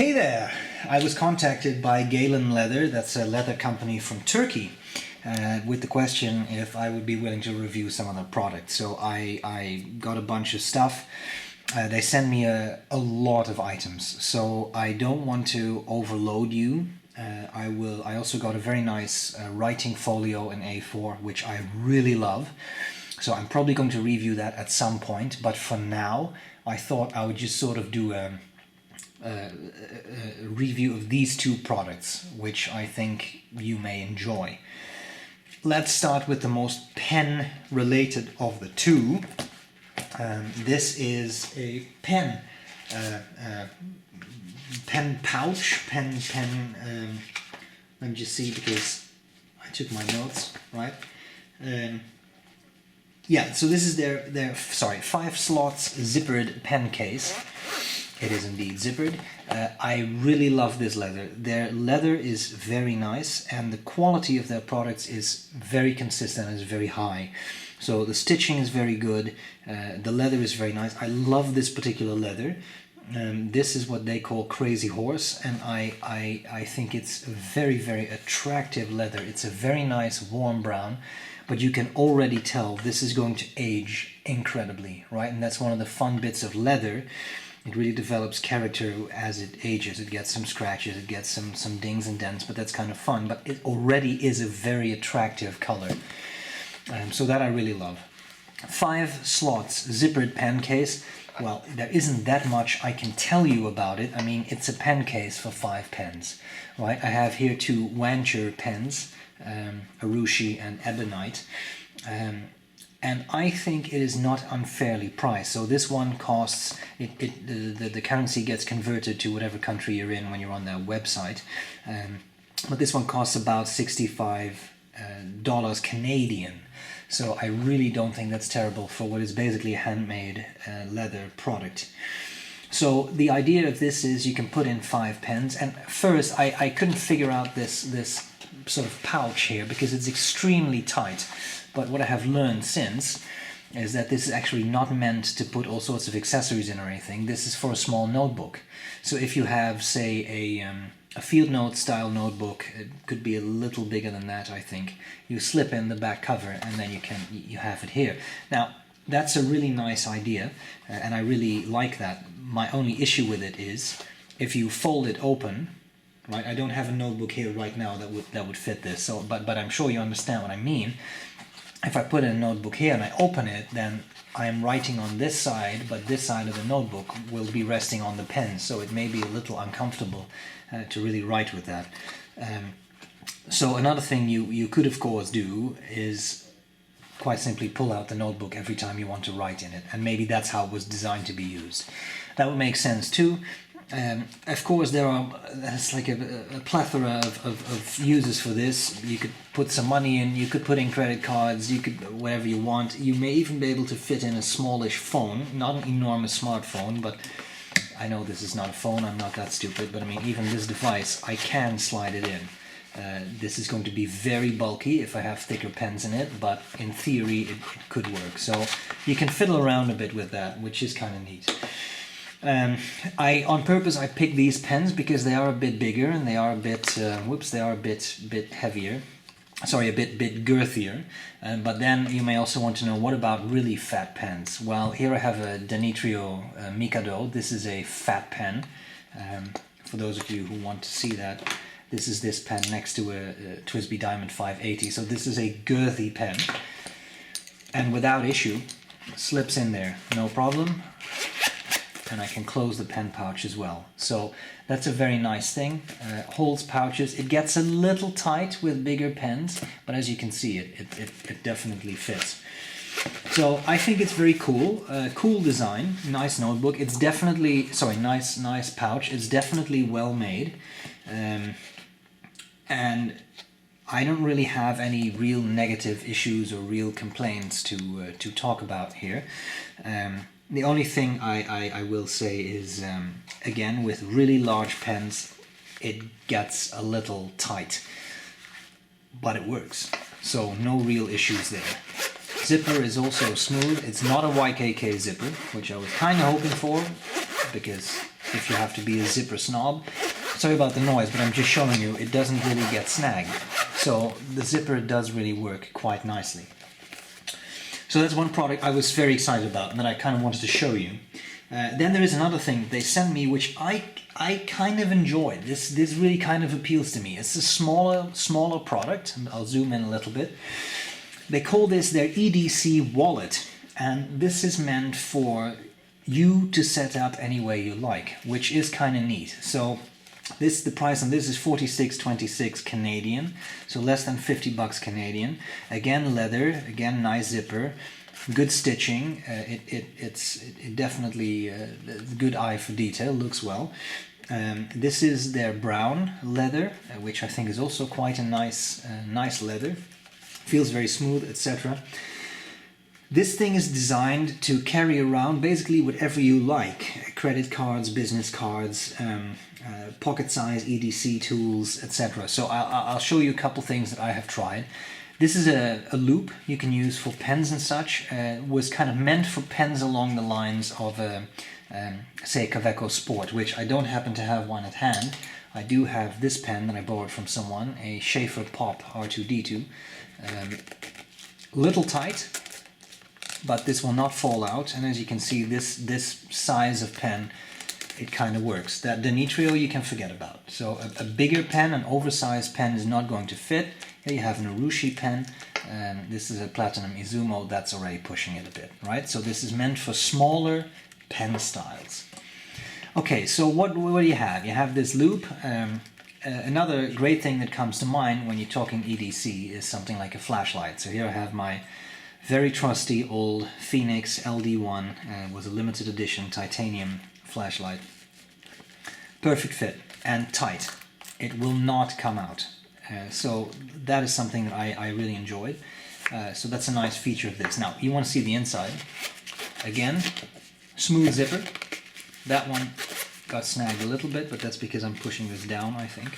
Hey there! I was contacted by Galen Leather, that's a leather company from Turkey, with the question if I would be willing to review some of their products. So I got a bunch of stuff. They send me a lot of items, so I don't want to overload you. I also got a very nice writing folio in A4, which I really love. So I'm probably going to review that at some point, but for now I thought I would just sort of do a review of these two products, which I think you may enjoy. Let's start with the most pen related of the two. This is a pen pouch, let me just see because I took my notes, right? Yeah, so this is their 5 slots zippered pen case. It is indeed zippered. I really love this leather. Their leather is very nice and the quality of their products is very consistent and is very high. So the stitching is very good, the leather is very nice. I love this particular leather. This is what they call Crazy Horse, and I think it's a very, very attractive leather. It's a very nice warm brown, but you can already tell this is going to age incredibly, right? And that's one of the fun bits of leather. It really develops character as it ages. It gets some scratches, it gets some dings and dents, but that's kind of fun. But it already is a very attractive color. So that I really love. 5 slots zippered pen case. Well, there isn't that much I can tell you about it. I mean, it's a pen case for 5 pens, right? I have here 2 Wancher pens, Arushi and Ebonite. And I think it is not unfairly priced. So this one costs, the currency gets converted to whatever country you're in when you're on their website. But this one costs about $65 Canadian. So I really don't think that's terrible for what is basically a handmade leather product. So the idea of this is you can put in 5 pens. And first I couldn't figure out this sort of pouch here because it's extremely tight. But what I have learned since is that this is actually not meant to put all sorts of accessories in or anything. This is for a small notebook. So if you have, say, a field note style notebook, it could be a little bigger than that, I think. You slip in the back cover and then you have it here. Now, that's a really nice idea, and I really like that. My only issue with it is if you fold it open, right? I don't have a notebook here right now that would fit this. So, but I'm sure you understand what I mean. If I put in a notebook here and I open it, then I am writing on this side, but this side of the notebook will be resting on the pen, so it may be a little uncomfortable to really write with that. So another thing you could of course do is quite simply pull out the notebook every time you want to write in it, and maybe that's how it was designed to be used. That would make sense too. Of course, there's like a plethora of uses for this. You could put some money in, you could put in credit cards, you could whatever you want. You may even be able to fit in a smallish phone, not an enormous smartphone, but I know this is not a phone, I'm not that stupid, but I mean, even this device, I can slide it in. This is going to be very bulky if I have thicker pens in it, but in theory it could work. So you can fiddle around a bit with that, which is kind of neat. On purpose I picked these pens because they are a bit bigger and they are a bit, they are a bit heavier. Sorry, a bit girthier. But then you may also want to know, what about really fat pens? Well, here I have a Danitrio Mikado. This is a fat pen. For those of you who want to see that, this is this pen next to a TWSBI Diamond 580. So this is a girthy pen. And without issue, slips in there, no problem. And I can close the pen pouch as well. So that's a very nice thing. Holds pouches. It gets a little tight with bigger pens, but as you can see, it definitely fits. So I think it's very cool. Cool design, nice notebook. It's definitely, nice pouch. It's definitely well made. And I don't really have any real negative issues or real complaints to talk about here. The only thing I will say is, again, with really large pens, it gets a little tight, but it works. So no real issues there. Zipper is also smooth. It's not a YKK zipper, which I was kind of hoping for, because if you have to be a zipper snob. Sorry about the noise, but I'm just showing you it doesn't really get snagged. So the zipper does really work quite nicely. So that's one product I was very excited about and that I kind of wanted to show you. Then there is another thing they sent me which I kind of enjoy. This really kind of appeals to me. It's a smaller product, and I'll zoom in a little bit. They call this their Edc Wallet, and this is meant for you to set up any way you like, which is kind of neat. So the price on this is 46.26 Canadian, so less than 50 bucks Canadian. Again, leather, again, nice zipper, good stitching. It definitely good eye for detail, looks well. This is their brown leather, which I think is also quite a nice leather. Feels very smooth, etc. This thing is designed to carry around basically whatever you like. Credit cards, business cards, pocket size EDC tools, etc. So I'll show you a couple things that I have tried. This is a loop you can use for pens and such. Was kind of meant for pens along the lines of say Kaweco Sport, which I don't happen to have one at hand. I do have this pen that I borrowed from someone, a Schaefer Pop R2D2. Little tight, but this will not fall out, and as you can see, this size of pen, it kind of works. That Denitrio you can forget about. So a bigger pen, an oversized pen, is not going to fit. Here you have an Urushi pen, this is a Platinum Izumo, that's already pushing it a bit, right? So this is meant for smaller pen styles. Okay, so what do you have? You have this loop. Another great thing that comes to mind when you're talking EDC is something like a flashlight. So here I have my very trusty old Phoenix LD1, was a limited edition titanium flashlight. Perfect fit and tight. It will not come out. So that is something that I really enjoyed. So that's a nice feature of this. Now, you want to see the inside. Again, smooth zipper. That one got snagged a little bit, but that's because I'm pushing this down, I think.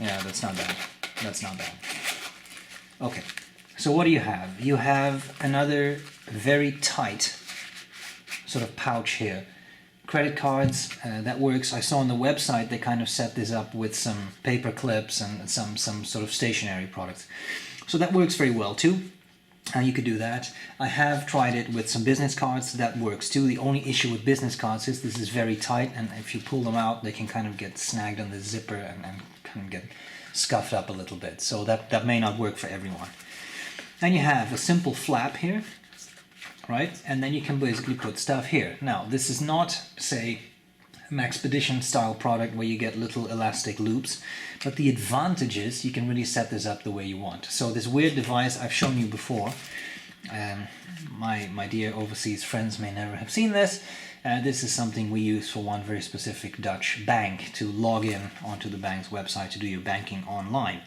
Yeah, that's not bad. That's not bad. Okay, so what do you have? You have another very tight sort of pouch here. Credit cards, that works. I saw on the website they kind of set this up with some paper clips and some sort of stationery products. So that works very well too. And you could do that. I have tried it with some business cards, that works too. The only issue with business cards is this is very tight, and if you pull them out they can kind of get snagged on the zipper and kind of get scuffed up a little bit. So that may not work for everyone. Then you have a simple flap here, right? And then you can basically put stuff here. Now, this is not, say, an Expedition style product where you get little elastic loops, but the advantage is you can really set this up the way you want. So this weird device I've shown you before, my dear overseas friends may never have seen this. This is something we use for one very specific Dutch bank to log in onto the bank's website to do your banking online.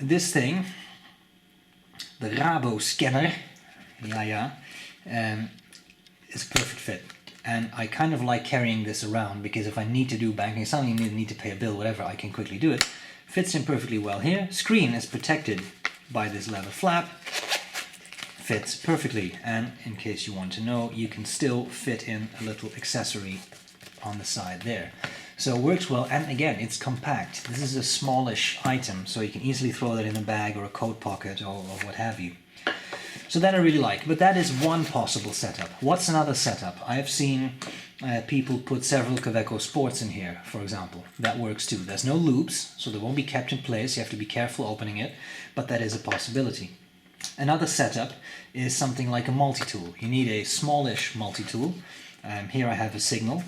This thing, the Rabo scanner, is a perfect fit. And I kind of like carrying this around because if I need to do banking, something you need to pay a bill, whatever, I can quickly do it. Fits in perfectly well here. Screen is protected by this leather flap. Fits perfectly, and in case you want to know, you can still fit in a little accessory on the side there. So it works well, and again, it's compact. This is a smallish item, so you can easily throw that in a bag or a coat pocket or what have you. So that I really like, but that is one possible setup. What's another setup? I've seen people put several Kaweco Sports in here, for example. That works too. There's no loops, so they won't be kept in place. You have to be careful opening it, but that is a possibility. Another setup is something like a multi-tool. You need a smallish multi-tool. Here I have a Signal,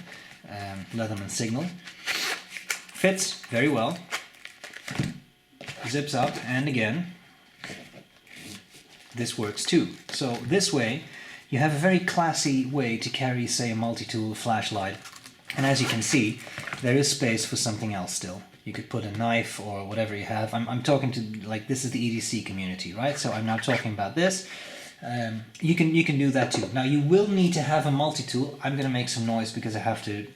Leatherman Signal. Fits very well. Zips up, and again, this works too. So this way, you have a very classy way to carry, say, a multi-tool, a flashlight. And as you can see, there is space for something else still. You could put a knife or whatever you have. I'm talking to, like, this is the EDC community, right? So I'm now talking about this. You can do that too. Now you will need to have a multi-tool. I'm gonna make some noise because I have to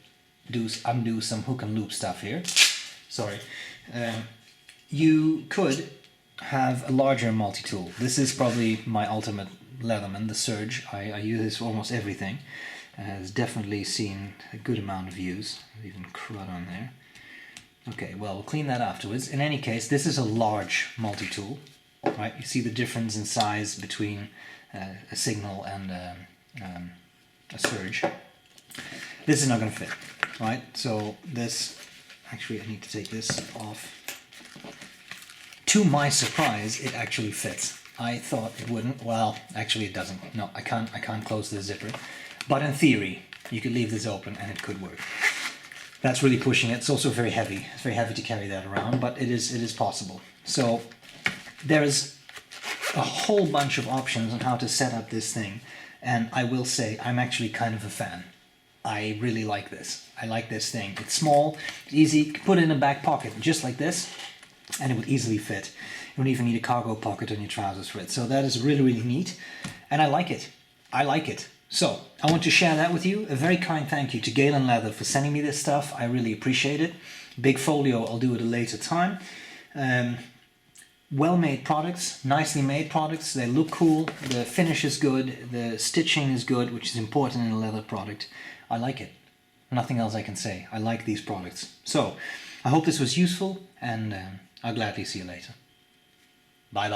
undo some hook and loop stuff here. Sorry. You could have a larger multi-tool. This is probably my ultimate Leatherman, the Surge. I use this for almost everything. It's definitely seen a good amount of use. There's even crud on there. Okay, well, we'll clean that afterwards. In any case, this is a large multi-tool, right? You see the difference in size between a Signal and a Surge. This is not going to fit, right? So this, actually I need to take this off. To my surprise, it actually fits. I thought it wouldn't. Well, actually it doesn't. No, I can't close the zipper. But in theory, you could leave this open and it could work. That's really pushing it. It's also very heavy. It's very heavy to carry that around, but it is possible. So there is a whole bunch of options on how to set up this thing, and I will say I'm actually kind of a fan. I really like this. I like this thing. It's small, easy. You can put it in a back pocket just like this, and it would easily fit. You don't even need a cargo pocket on your trousers for it. So that is really, really neat, and I like it. I like it. So I want to share that with you. A very kind thank you to Galen Leather for sending me this stuff. I really appreciate it. Big folio, I'll do at a later time. Well-made products, nicely made products. They look cool. The finish is good. The stitching is good, which is important in a leather product. I like it. Nothing else I can say. I like these products. So I hope this was useful, and I'll gladly see you later. Bye-bye.